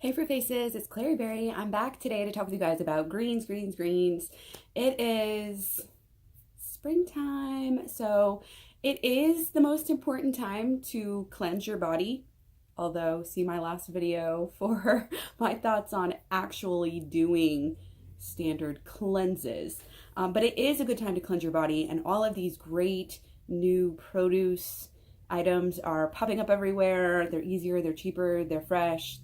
Hey Fruit Faces, it's KlaireeBerry. I'm back today to talk with you guys about greens. It is springtime, so it is the most important time to cleanse your body. Although, see my last video for my thoughts on actually doing standard cleanses. But it is a good time to cleanse your body, and all of these great new produce items are popping up everywhere. They're easier, they're cheaper, they're fresh.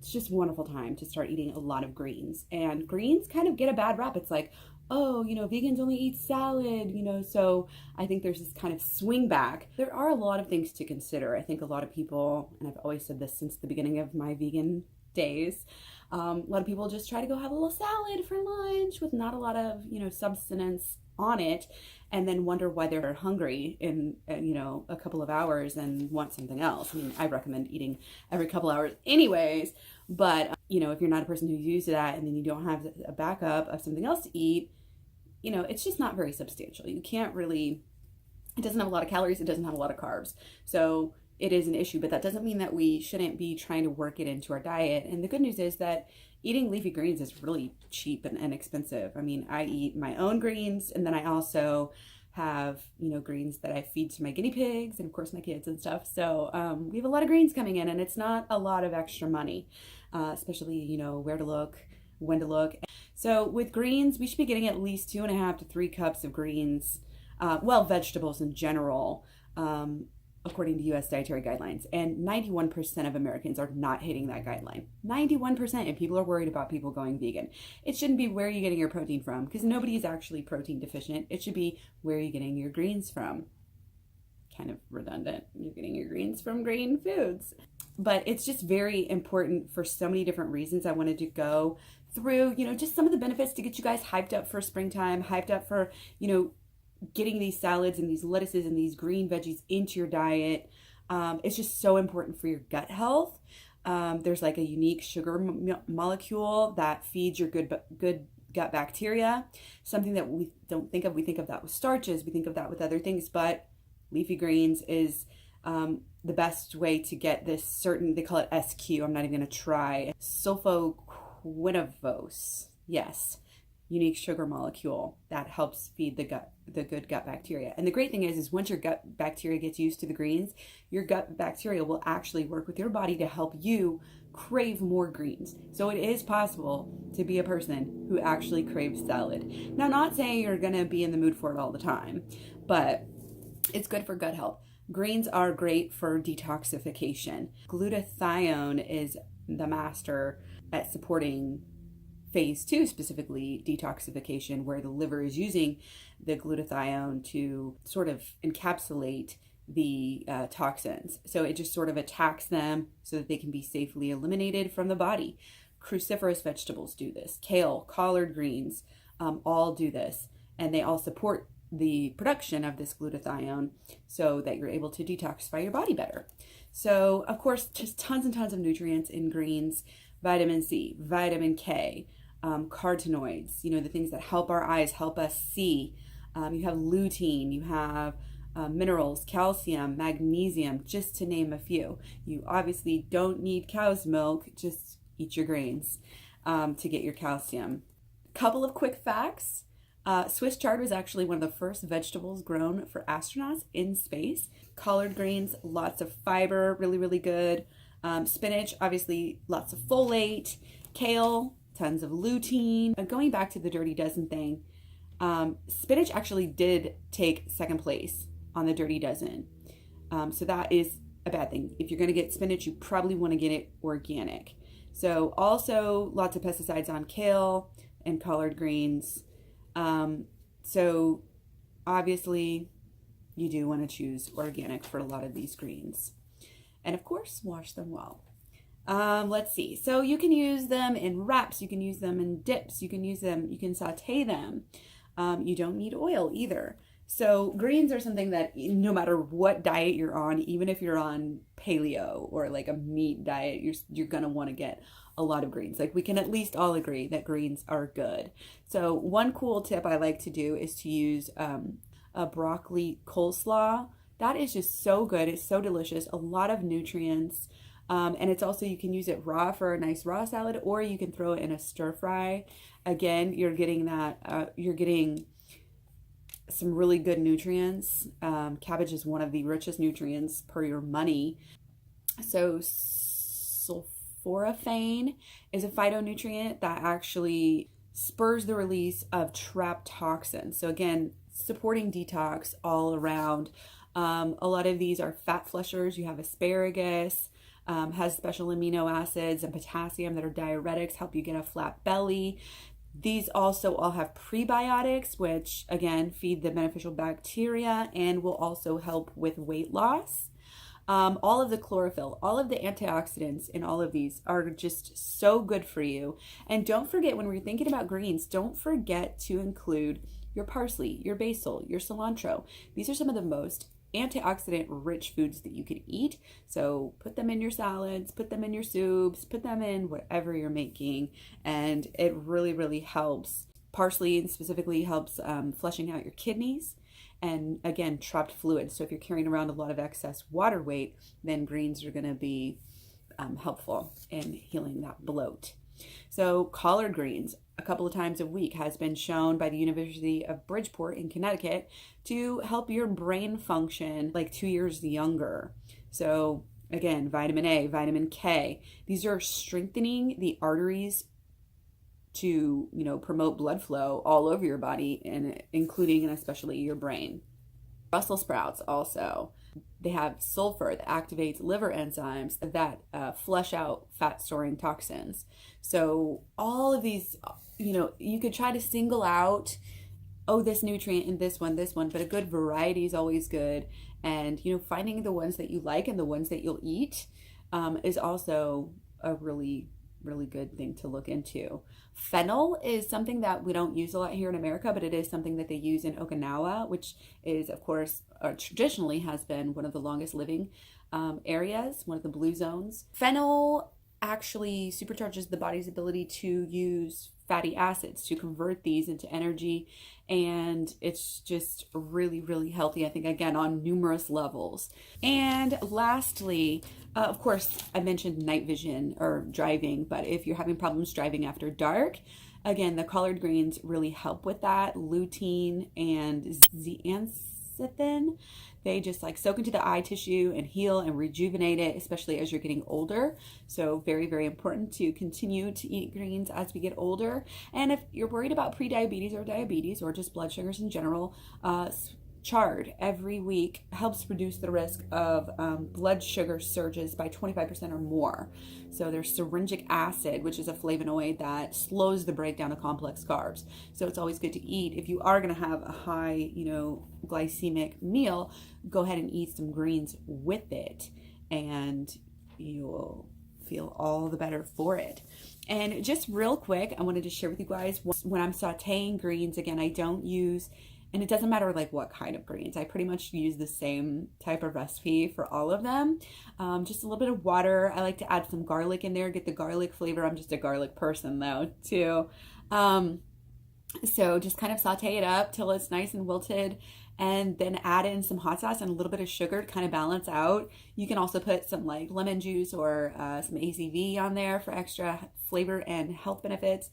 It's just a wonderful time to start eating a lot of greens. And greens kind of get a bad rap. It's like, oh, vegans only eat salad, so I think there's this kind of swing back. There are a lot of things to consider. I think a lot of people, and I've always said this since the beginning of my vegan days, a lot of people just try to go have a little salad for lunch with not a lot of, substance on it, and then wonder why they're hungry in a couple of hours and want something else. I mean, I recommend eating every couple hours anyways, but if you're not a person who's used to that and then you don't have a backup of something else to eat, it's just not very substantial. You can't really, it doesn't have a lot of calories, it doesn't have a lot of carbs, so it is an issue. But that doesn't mean that we shouldn't be trying to work it into our diet. And the good news is that eating leafy greens is really cheap and inexpensive. I mean, I eat my own greens, and then I also have, greens that I feed to my guinea pigs and of course my kids and stuff. So we have a lot of greens coming in, and it's not a lot of extra money, especially, where to look, when to look. So with greens, we should be getting at least 2.5 to 3 cups of greens, vegetables in general, according to U.S. dietary guidelines. And 91% of Americans are not hitting that guideline. 91%, and people are worried about people going vegan. It shouldn't be where are you getting your protein from, because nobody is actually protein deficient. It should be where are you getting your greens from. Kind of redundant. You're getting your greens from green foods. But it's just very important for so many different reasons. I wanted to go through, just some of the benefits to get you guys hyped up for springtime, hyped up for, getting these salads and these lettuces and these green veggies into your diet. It's just so important for your gut health. There's like a unique sugar molecule that feeds your good gut bacteria, something that we don't think of. We think of that with starches, we think of that with other things, but leafy greens is the best way to get this certain, they call it SQ, I'm not even going to try, sulfoquinavose. Yes, unique sugar molecule that helps feed the good gut bacteria. And the great thing is once your gut bacteria gets used to the greens, your gut bacteria will actually work with your body to help you crave more greens. So it is possible to be a person who actually craves salad. Now, not saying you're going to be in the mood for it all the time, but it's good for gut health. Greens are great for detoxification. Glutathione is the master at supporting phase 2, specifically detoxification, where the liver is using the glutathione to sort of encapsulate the toxins. So it just sort of attacks them so that they can be safely eliminated from the body. Cruciferous vegetables do this. Kale, collard greens, all do this. And they all support the production of this glutathione so that you're able to detoxify your body better. So, of course, just tons and tons of nutrients in greens. Vitamin C, vitamin K, carotenoids, the things that help our eyes, help us see. You have lutein, you have minerals, calcium, magnesium, just to name a few. You obviously don't need cow's milk, just eat your grains to get your calcium. Couple of quick facts. Swiss chard was actually one of the first vegetables grown for astronauts in space. Collard greens, lots of fiber, really, really good. Spinach, obviously lots of folate. Kale, tons of lutein. Going back to the Dirty Dozen thing, spinach actually did take second place on the Dirty Dozen. So that is a bad thing. If you're going to get spinach, you probably want to get it organic. So also lots of pesticides on kale and collard greens. So obviously you do want to choose organic for a lot of these greens. And of course, wash them well. Let's see. So you can use them in wraps. You can use them in dips. You can saute them. You don't need oil either. So greens are something that no matter what diet you're on, even if you're on paleo or like a meat diet, you're going to want to get a lot of greens. Like we can at least all agree that greens are good. So one cool tip I like to do is to use a broccoli coleslaw. That is just so good. It's so delicious. A lot of nutrients. And it's also, you can use it raw for a nice raw salad, or you can throw it in a stir fry. Again, you're getting that, you're getting some really good nutrients. Cabbage is one of the richest nutrients per your money. So sulforaphane is a phytonutrient that actually spurs the release of trapped toxins. So again, supporting detox all around. A lot of these are fat flushers. You have asparagus, has special amino acids and potassium that are diuretics, help you get a flat belly. These also all have prebiotics, which again feed the beneficial bacteria and will also help with weight loss. All of the chlorophyll, all of the antioxidants in all of these are just so good for you. And don't forget, when we're thinking about greens, don't forget to include your parsley, your basil, your cilantro. These are some of the most antioxidant rich foods that you can eat. So put them in your salads, put them in your soups, put them in whatever you're making, and it really, really helps. Parsley specifically helps flushing out your kidneys and again, trapped fluid. So if you're carrying around a lot of excess water weight, then greens are going to be helpful in healing that bloat. So collard greens, a couple of times a week, has been shown by the University of Bridgeport in Connecticut to help your brain function like 2 years younger. So again, vitamin A, vitamin K, these are strengthening the arteries to, promote blood flow all over your body, and including and especially your brain. Brussels sprouts also, they have sulfur that activates liver enzymes that flush out fat storing toxins. So all of these, you could try to single out, this nutrient in this one, but a good variety is always good. And, finding the ones that you like and the ones that you'll eat is also a really good thing to look into. Fennel is something that we don't use a lot here in America, but it is something that they use in Okinawa, which is, of course, traditionally has been one of the longest living areas, one of the blue zones. Fennel actually supercharges the body's ability to use fatty acids, to convert these into energy, and it's just really, really healthy, I think, again, on numerous levels. And lastly, of course, I mentioned night vision or driving, but if you're having problems driving after dark, again, the collard greens really help with that. Lutein and zeaxanthin, they just soak into the eye tissue and heal and rejuvenate it, especially as you're getting older. So very, very important to continue to eat greens as we get older. And if you're worried about prediabetes or diabetes or just blood sugars in general, chard every week helps reduce the risk of blood sugar surges by 25% or more. So there's syringic acid, which is a flavonoid that slows the breakdown of complex carbs. So it's always good to eat. If you are going to have a high, glycemic meal, go ahead and eat some greens with it, and you'll feel all the better for it. And just real quick, I wanted to share with you guys, when I'm sauteing greens, again, I don't use, and it doesn't matter what kind of greens, I pretty much use the same type of recipe for all of them. Just a little bit of water. I like to add some garlic in there, get the garlic flavor. I'm just a garlic person though, too. So just kind of saute it up till it's nice and wilted, and then add in some hot sauce and a little bit of sugar to kind of balance out. You can also put some lemon juice or some ACV on there for extra flavor and health benefits.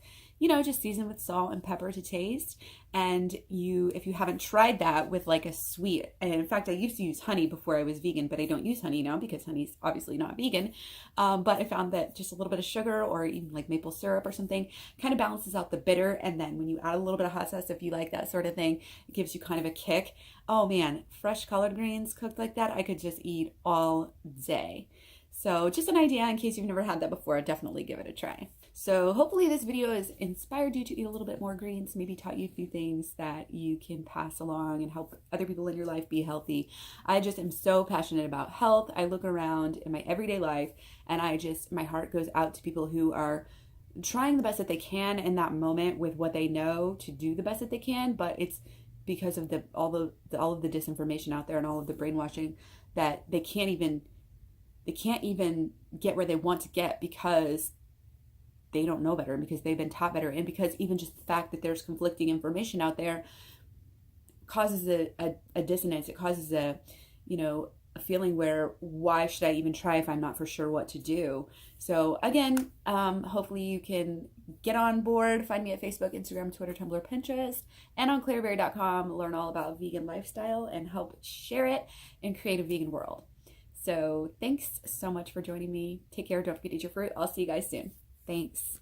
Just season with salt and pepper to taste. And if you haven't tried that with a sweet, and in fact, I used to use honey before I was vegan, but I don't use honey now because honey's obviously not vegan. But I found that just a little bit of sugar or even maple syrup or something kind of balances out the bitter. And then when you add a little bit of hot sauce, if you like that sort of thing, it gives you kind of a kick. Oh man, fresh collard greens cooked like that, I could just eat all day. So just an idea in case you've never had that before, definitely give it a try. So hopefully this video has inspired you to eat a little bit more greens, maybe taught you a few things that you can pass along and help other people in your life be healthy. I just am so passionate about health. I look around in my everyday life and my heart goes out to people who are trying the best that they can in that moment with what they know to do the best that they can, but it's because of all of the disinformation out there and all of the brainwashing that they can't even get where they want to get because they don't know better, and because they've been taught better, and because even just the fact that there's conflicting information out there causes a dissonance. It causes a feeling where why should I even try if I'm not for sure what to do? So again, hopefully you can get on board. Find me at Facebook, Instagram, Twitter, Tumblr, Pinterest, and on KlaireeBerry.com. Learn all about vegan lifestyle and help share it and create a vegan world. So thanks so much for joining me. Take care. Don't forget to eat your fruit. I'll see you guys soon. Thanks.